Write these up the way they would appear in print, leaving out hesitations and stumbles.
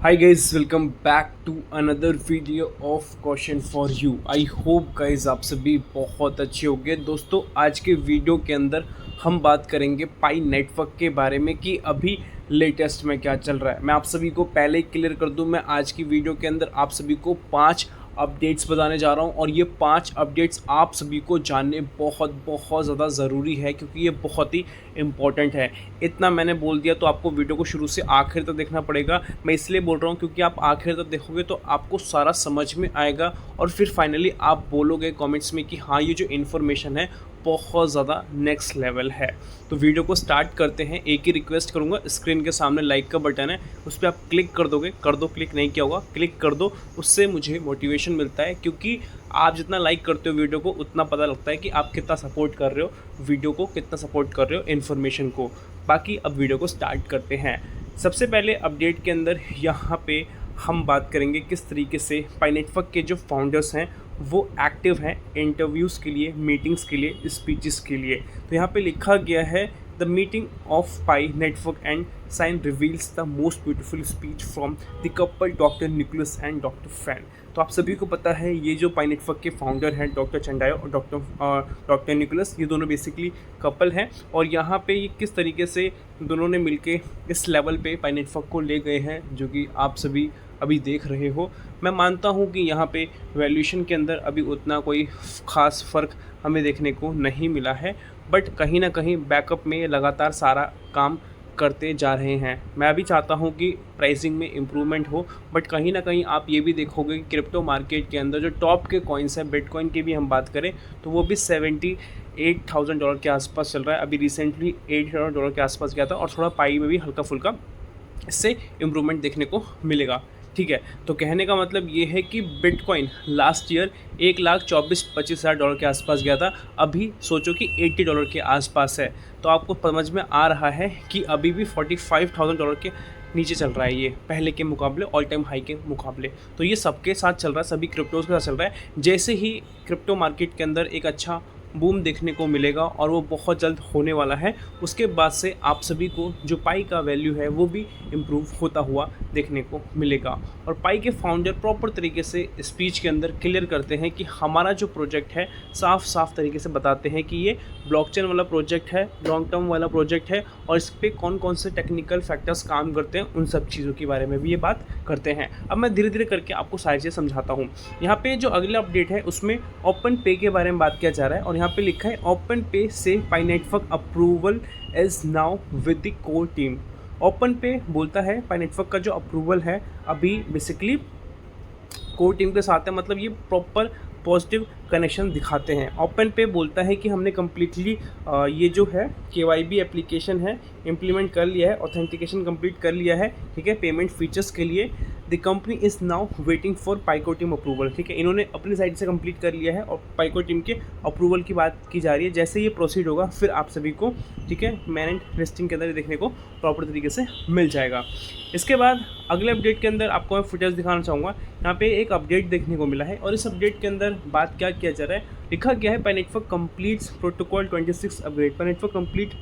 Hi guys, welcome back to another video of question for you. I hope guys आप सभी बहुत अच्छे होंगे। दोस्तों आज के वीडियो के अंदर हम बात करेंगे पाई नेटवर्क के बारे में कि अभी लेटेस्ट में क्या चल रहा है। मैं आप सभी को पहले ही क्लियर कर दूं, मैं आज की वीडियो के अंदर आप सभी को 5 अपडेट्स बताने जा रहा हूं और ये 5 अपडेट्स आप सभी को जानने बहुत बहुत ज़्यादा ज़रूरी है क्योंकि ये बहुत ही इम्पॉर्टेंट है। इतना मैंने बोल दिया तो आपको वीडियो को शुरू से आखिर तक देखना पड़ेगा। मैं इसलिए बोल रहा हूँ क्योंकि आप आखिर तक देखोगे तो आपको सारा समझ में आएगा और फिर फाइनली आप बोलोगे कमेंट्स में कि हाँ ये जो इन्फॉर्मेशन है बहुत ज़्यादा नेक्स्ट लेवल है। तो वीडियो को स्टार्ट करते हैं। एक ही रिक्वेस्ट करूँगा, स्क्रीन के सामने लाइक का बटन है उस पर आप क्लिक कर दोगे, कर दो, क्लिक नहीं किया होगा क्लिक कर दो। उससे मुझे मोटिवेशन मिलता है क्योंकि आप जितना लाइक करते हो वीडियो को उतना पता लगता है कि आप कितना सपोर्ट कर रहे हो वीडियो को, कितना सपोर्ट कर रहे हो इन्फॉर्मेशन को। बाकी अब वीडियो को स्टार्ट करते हैं। सबसे पहले अपडेट के अंदर यहाँ पे हम बात करेंगे किस तरीके से पाई नेटवर्क के जो फाउंडर्स हैं वो एक्टिव हैं इंटरव्यूज़ के लिए, मीटिंग्स के लिए, स्पीचेस के लिए। तो यहाँ पे लिखा गया है the meeting of Pi Network and sign reveals the most beautiful speech from the couple doctor Nicholas and doctor Fan. तो आप सभी को पता है ये जो पाई नेटवर्क के फाउंडर हैं डॉक्टर चंडायो और डॉक्टर निकोलस, ये दोनों बेसिकली कपल हैं और यहाँ पे ये किस तरीके से दोनों ने मिलके इस लेवल पे पाई नेटवर्क को ले गए हैं जो कि आप सभी अभी देख रहे हो। मैं मानता हूँ कि यहाँ पे वैल्यूएशन के अंदर अभी उतना कोई ख़ास फ़र्क हमें देखने को नहीं मिला है, बट कहीं ना कहीं बैकअप में लगातार सारा काम करते जा रहे हैं। मैं भी चाहता हूँ कि प्राइसिंग में इम्प्रूवमेंट हो, बट कहीं ना कहीं आप ये भी देखोगे कि क्रिप्टो मार्केट के अंदर जो टॉप के कॉइन्स हैं, बिटकॉइन की भी हम बात करें तो वो भी $78,000 के आसपास चल रहा है। अभी रिसेंटली $8,000 के आसपास गया था और थोड़ा पाई में भी हल्का फुल्का इससे इम्प्रूवमेंट देखने को मिलेगा। ठीक है, तो कहने का मतलब ये है कि बिटकॉइन लास्ट ईयर 1,24,25,000 के आसपास गया था, अभी सोचो कि $80 के आसपास है। तो आपको समझ में आ रहा है कि अभी भी $45,000 के नीचे चल रहा है ये पहले के मुकाबले, ऑल टाइम हाई के मुकाबले। तो ये सबके साथ चल रहा है, सभी क्रिप्टोज़ के साथ चल रहा है। जैसे ही क्रिप्टो मार्केट के अंदर एक अच्छा बूम देखने को मिलेगा और वो बहुत जल्द होने वाला है, उसके बाद से आप सभी को जो पाई का वैल्यू है वो भी इम्प्रूव होता हुआ देखने को मिलेगा। और पाई के फाउंडर प्रॉपर तरीके से स्पीच के अंदर क्लियर करते हैं कि हमारा जो प्रोजेक्ट है साफ साफ तरीके से बताते हैं कि ये ब्लॉकचेन वाला प्रोजेक्ट है, लॉन्ग टर्म वाला प्रोजेक्ट है और इस पर कौन कौन से टेक्निकल फैक्टर्स काम करते हैं उन सब चीज़ों के बारे में भी ये बात करते हैं। अब मैं धीरे धीरे करके आपको सारी चीज़ें समझाता हूँ। यहाँ पे जो अगला अपडेट है उसमें ओपन पे के बारे में बात किया जा रहा है और यहाँ पे लिखा है ओपन पे से Pi network approval is now with the core team. Open pay बोलता है पाई नेटवर्क का जो अप्रूवल है अभी बेसिकली कोर टीम के साथ है, मतलब ये प्रॉपर पॉजिटिव कनेक्शन दिखाते हैं। ओपन पे बोलता है कि हमने कम्प्लीटली ये जो है KYB एप्लीकेशन है इम्प्लीमेंट कर लिया है, ऑथेंटिकेशन कंप्लीट कर लिया है। ठीक है, पेमेंट फीचर्स के लिए the company is now waiting for Pi Core team approval. ठीक है, इन्होंने अपनी साइड से कंप्लीट कर लिया है और पाइको टीम के अप्रूवल की बात की जा रही है। जैसे ये प्रोसीड होगा फिर आप सभी को, ठीक है, मैनेंट लिस्टिंग के अंदर देखने को प्रॉपर तरीके से मिल जाएगा। इसके बाद अगले अपडेट के अंदर आपको मैं फुटेज दिखाना चाहूँगा। यहाँ पे एक अपडेट देखने को मिला है और इस अपडेट के अंदर बात क्या किया जा रहा है, लिखा गया है Pi network completes protocol 26 upgrade. Pi network complete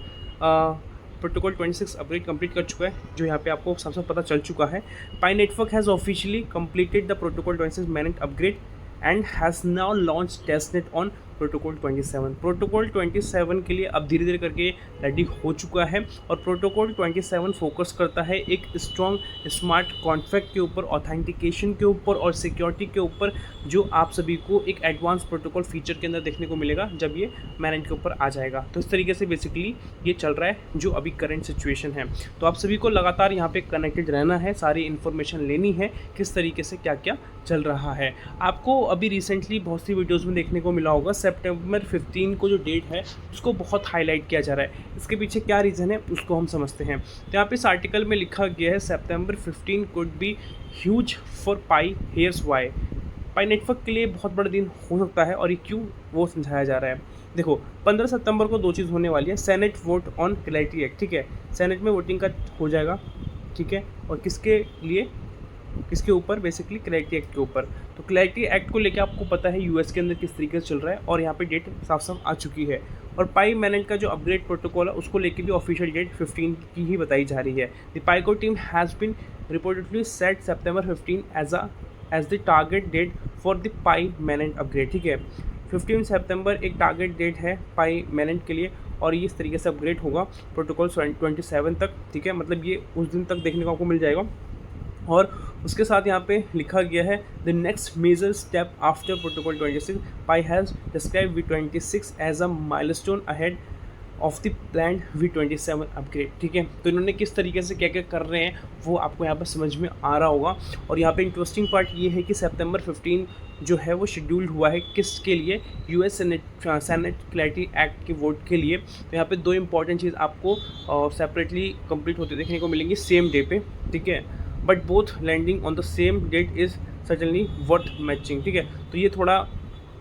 protocol 26 upgrade complete कर चुका है, जो यहाँ पे आपको सबसे पता चल चुका है। Pi network has officially completed the protocol 26 mainnet upgrade and has now launch testnet on protocol 27। Protocol 27 के लिए अब धीरे धीरे करके रेडी हो चुका है और प्रोटोकॉल 27 फोकस करता है एक स्ट्रॉन्ग स्मार्ट कॉन्ट्रैक्ट के ऊपर, ऑथेंटिकेशन के ऊपर और सिक्योरिटी के ऊपर, जो आप सभी को एक एडवांस प्रोटोकॉल फीचर के अंदर देखने को मिलेगा जब ये मैनेंट के ऊपर आ जाएगा। तो इस तरीके से बेसिकली ये चल रहा है जो अभी करंट सिचुएशन है। तो आप सभी को लगातार यहाँ पे कनेक्टेड रहना है, सारी इन्फॉर्मेशन लेनी है किस तरीके से क्या क्या चल रहा है। आपको अभी रिसेंटली बहुत सी वीडियोज़ में देखने को मिला होगा सितंबर 15 को जो डेट है उसको बहुत हाईलाइट किया जा रहा है। इसके पीछे क्या रीज़न है उसको हम समझते हैं। तो यहाँ पे इस आर्टिकल में लिखा गया है September 15 could be huge for Pi, here's why. Pi Network के लिए बहुत बड़ा दिन हो सकता है और ये क्यों वो समझाया जा रहा है। देखो 15 सितंबर को दो चीज़ होने वाली है, senate vote on clarity act. ठीक है, सेनेट में वोटिंग का हो जाएगा। ठीक है, और किसके लिए, किसके ऊपर, बेसिकली क्लैरिटी एक्ट के ऊपर। तो क्लैरिटी एक्ट को लेकर आपको पता है यूएस के अंदर किस तरीके से चल रहा है और यहाँ पे डेट साफ साफ आ चुकी है। और पाई मैनेंट का जो अपग्रेड प्रोटोकॉल है उसको लेकर भी ऑफिशियल डेट 15 की ही बताई जा रही है। The Pi Core team has been reportedly set September 15 as the target date for the pi mainnet upgrade. ठीक है, 15 सितंबर एक टारगेट डेट है पाई mainnet के लिए और ये इस तरीके से अपग्रेड होगा प्रोटोकॉल 27 तक। ठीक है, मतलब ये उस दिन तक देखने को आपको मिल जाएगा। और उसके साथ यहाँ पे लिखा गया है the next major step after protocol 26 Pi has describe V26 as a milestone ahead of the plan V27 upgrade. ठीक है, तो इन्होंने किस तरीके से क्या क्या कर रहे हैं वो आपको यहाँ पर समझ में आ रहा होगा। और यहाँ पे इंटरेस्टिंग पार्ट ये है कि सितंबर 15 जो है वो शेड्यूल्ड हुआ है किसके लिए, यूएस सेनेट क्लैरिटी एक्ट के वोट के लिए। तो यहाँ पे दो इंपॉर्टेंट चीज़ आपको सेपरेटली कंप्लीट होते देखने को मिलेंगी सेम डे पे। ठीक है, but both landing on the same date is certainly worth matching. ठीक है, तो ये थोड़ा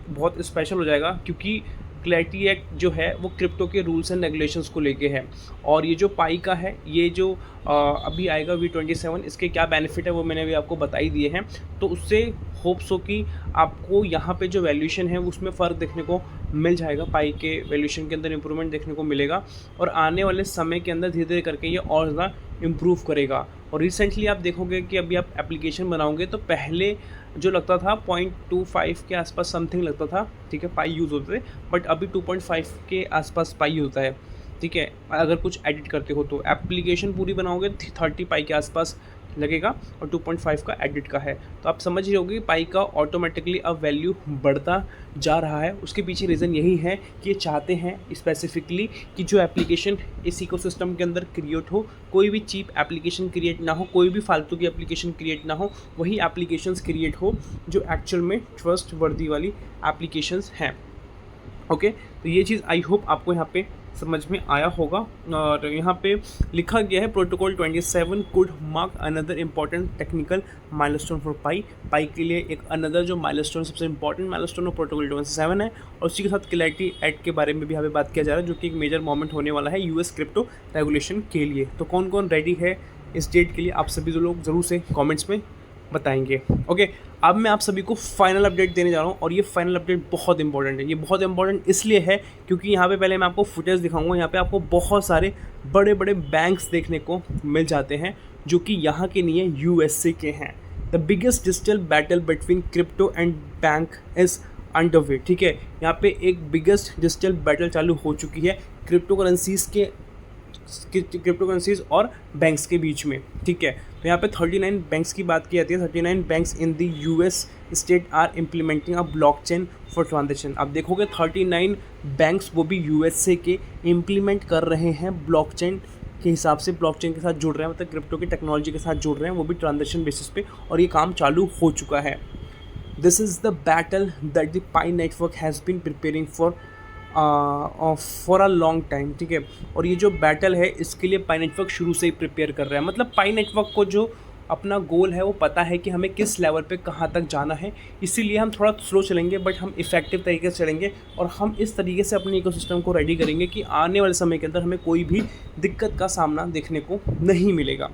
बहुत स्पेशल हो जाएगा क्योंकि क्लैरिटी एक्ट जो है वो क्रिप्टो के रूल्स एंड रेगुलेशंस को लेके है। और ये जो पाई का है, ये जो अभी आएगा V27, इसके क्या बेनिफिट है वो मैंने अभी आपको बता ही दिए हैं। तो उससे होप्स हो कि आपको यहाँ पे जो वैल्यूएशन है उसमें फ़र्क देखने को मिल जाएगा, पाई के वैल्यूएशन के अंदर इंप्रूवमेंट देखने को मिलेगा और आने वाले समय के अंदर धीरे धीरे करके ये और ज़्यादा इम्प्रूव करेगा। और रिसेंटली आप देखोगे कि अभी आप एप्लीकेशन बनाओगे तो पहले जो लगता था 0.25 के आसपास समथिंग लगता था। ठीक है, पाई यूज़ होते थे, बट अभी 2.5 के आसपास पाई होता है। ठीक है, अगर कुछ एडिट करते हो तो एप्लीकेशन पूरी बनाओगे 30 पाई के आसपास लगेगा और 2.5 का एडिट का है। तो आप समझ रहे होगे कि पाई का ऑटोमेटिकली अब वैल्यू बढ़ता जा रहा है। उसके पीछे रीज़न यही है कि ये चाहते हैं स्पेसिफिकली कि जो एप्लीकेशन इस इकोसिस्टम के अंदर क्रिएट हो, कोई भी चीप एप्लीकेशन क्रिएट ना हो, कोई भी फालतू की एप्लीकेशन क्रिएट ना हो, वही एप्लीकेशंस क्रिएट हो जो एक्चुअल में ट्रस्ट वर्दी वाली एप्लीकेशंस हैं। ओके, तो ये चीज़ आई होप आपको यहाँ पे समझ में आया होगा। और यहाँ पे लिखा गया है protocol 27 could mark another important technical milestone for Pi. Pi के लिए एक अनदर जो माइलस्टोन, सबसे इंपॉर्टेंट माइलस्टोन ऑफ प्रोटोकॉल 27 है। और उसी के साथ क्लैरिटी एक्ट के बारे में भी यहाँ पे बात किया जा रहा है जो कि एक मेजर मोमेंट होने वाला है यूएस क्रिप्टो रेगुलेशन के लिए। तो कौन कौन रेडी है इस डेट के लिए, आप सभी जो लोग ज़रूर से कॉमेंट्स में बताएंगे। ओके, अब मैं आप सभी को फाइनल अपडेट देने जा रहा हूँ और ये फाइनल अपडेट बहुत इंपॉर्टेंट है। ये बहुत इंपॉर्टेंट इसलिए है क्योंकि यहाँ पे पहले मैं आपको फुटेज दिखाऊंगा। यहाँ पे आपको बहुत सारे बड़े बड़े बैंक्स देखने को मिल जाते हैं जो कि यहाँ के नहीं है, यूएसए के हैं। The biggest digital battle between crypto and bank is under way. ठीक है, यहाँ पे एक बिगेस्ट डिजिटल बैटल चालू हो चुकी है क्रिप्टो करेंसीज और बैंक्स के बीच में। ठीक है, तो यहाँ पे 39 बैंक्स की बात की जाती है। 39 banks in the US state are implementing a blockchain for transaction. आप देखोगे 39 बैंक्स वो भी यूएसए के इम्प्लीमेंट कर रहे हैं ब्लॉकचेन के हिसाब से, ब्लॉकचेन के साथ जुड़ रहे हैं, मतलब क्रिप्टो की टेक्नोलॉजी के साथ जुड़ रहे हैं, वो भी ट्रांजेक्शन बेसिस पे, और ये काम चालू हो चुका है। This is the battle that the Pi network has been preparing for a long time. ठीक है, और ये जो बैटल है इसके लिए पाई नेटवर्क शुरू से ही प्रिपेयर कर रहा है। मतलब पाई नेटवर्क को जो अपना गोल है वो पता है कि हमें किस लेवल पे कहाँ तक जाना है, इसीलिए हम थोड़ा स्लो चलेंगे बट हम इफेक्टिव तरीके से चलेंगे और हम इस तरीके से अपने इकोसिस्टम को रेडी करेंगे कि आने वाले समय के अंदर हमें कोई भी दिक्कत का सामना देखने को नहीं मिलेगा।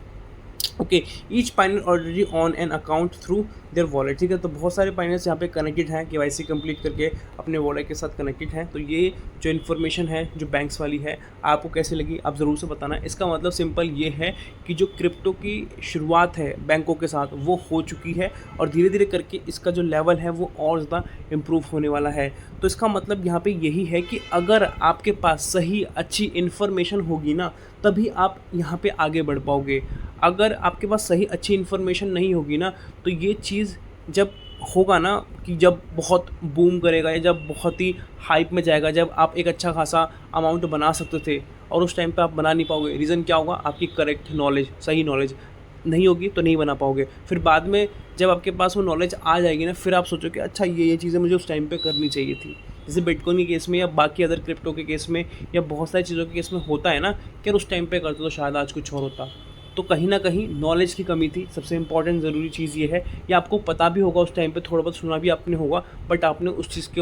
Okay, each pioneer already on an account through their wallet. ठीक है, तो बहुत सारे पाइनर्स यहाँ पे कनेक्टेड हैं, केवाईसी कंप्लीट करके अपने वॉलेट के साथ कनेक्टेड हैं। तो ये जो इन्फॉर्मेशन है जो बैंक्स वाली है आपको कैसे लगी आप ज़रूर से बताना। इसका मतलब सिंपल ये है कि जो क्रिप्टो की शुरुआत है बैंकों के साथ वो हो चुकी है और धीरे धीरे करके इसका जो लेवल है वो और ज़्यादा इम्प्रूव होने वाला है। तो इसका मतलब यहाँ पे यही है कि अगर आपके पास सही अच्छी इन्फॉर्मेशन होगी ना तभी आप यहाँ पे आगे बढ़ पाओगे। अगर आपके पास सही अच्छी इन्फॉर्मेशन नहीं होगी ना तो ये चीज़ जब होगा ना कि जब बहुत बूम करेगा या जब बहुत ही हाइप में जाएगा, जब आप एक अच्छा खासा अमाउंट बना सकते थे और उस टाइम पे आप बना नहीं पाओगे। रीज़न क्या होगा, आपकी करेक्ट नॉलेज, सही नॉलेज नहीं होगी तो नहीं बना पाओगे। फिर बाद में जब आपके पास वो नॉलेज आ जाएगी ना फिर आप सोचो कि अच्छा ये चीज़ें मुझे उस टाइम पे करनी चाहिए थी। जैसे बिटकॉइन के केस में या बाकी अदर क्रिप्टो के केस में या बहुत सारी चीज़ों के केस में होता है ना कि उस टाइम पे करते तो शायद आज कुछ और होता। तो कहीं ना कहीं नॉलेज की कमी थी। सबसे इंपॉर्टेंट ज़रूरी चीज़ ये है, या आपको पता भी होगा उस टाइम पे, थोड़ा बहुत सुना भी आपने होगा, बट आपने उस चीज़ के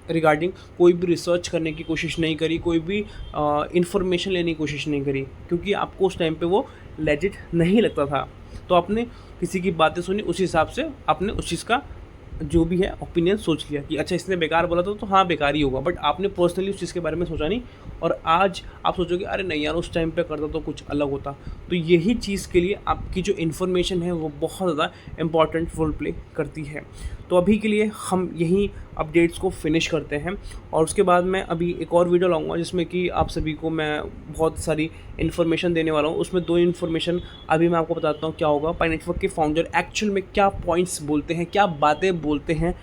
रिगार्डिंग कोई भी रिसर्च करने की कोशिश नहीं करी, कोई भी इंफॉर्मेशन लेने की कोशिश नहीं करी, क्योंकि आपको उस टाइम पे वो लेजिट नहीं लगता था। तो आपने किसी की बातें सुनी, उस हिसाब से आपने उस चीज़ का जो भी है ओपिनियन सोच लिया कि अच्छा इसने बेकार बोला था तो हाँ बेकार ही होगा, बट आपने पर्सनली उस चीज़ के बारे में सोचा नहीं, और आज आप सोचोगे अरे नहीं यार उस टाइम पे करता तो कुछ अलग होता। तो यही चीज़ के लिए आपकी जो इन्फॉर्मेशन है वो बहुत ज़्यादा इंपॉर्टेंट रोल प्ले करती है। तो अभी के लिए हम यही अपडेट्स को फिनिश करते हैं, और उसके बाद मैं अभी एक और वीडियो लाऊंगा जिसमें कि आप सभी को मैं बहुत सारी इन्फॉर्मेशन देने वाला हूँ। उसमें 2 इन्फॉर्मेशन अभी मैं आपको बताता हूँ क्या होगा। पाई नेटवर्क के फाउंडर एक्चुअल में क्या पॉइंट्स बोलते हैं, क्या बातें बोलते हैं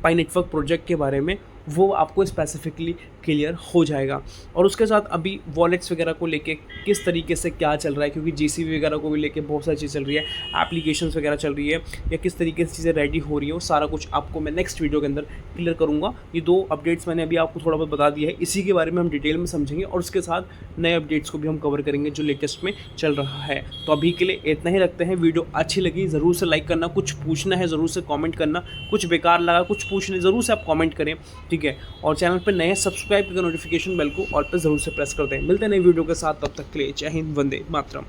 पाई नेटवर्क प्रोजेक्ट के बारे में, वो आपको स्पेसिफिकली क्लियर हो जाएगा। और उसके साथ अभी वॉलेट्स वगैरह को लेके किस तरीके से क्या चल रहा है, क्योंकि जीसीबी वगैरह को भी लेके बहुत सारी चीज़ चल रही है, एप्लीकेशंस वगैरह चल रही है, या किस तरीके से चीज़ें रेडी हो रही हो, सारा कुछ आपको मैं नेक्स्ट वीडियो के अंदर क्लियर करूँगा। ये 2 अपडेट्स मैंने अभी आपको थोड़ा बहुत बता दिया है, इसी के बारे में हम डिटेल में समझेंगे, और उसके साथ नए अपडेट्स को भी हम कवर करेंगे जो लेटेस्ट में चल रहा है। तो अभी के लिए इतना ही रखते हैं। वीडियो अच्छी लगी ज़रूर से लाइक करना, कुछ पूछना है ज़रूर से कॉमेंट करना, कुछ बेकार लगा कुछ पूछने ज़रूर से आप कॉमेंट करें, ठीक है। और चैनल पर नए सब्सक्राइब करके नोटिफिकेशन बेल को ऑल पे ज़रूर से प्रेस कर दें। मिलते हैं नई वीडियो के साथ, तब तक के लिए जय हिंद, वंदे मातरम।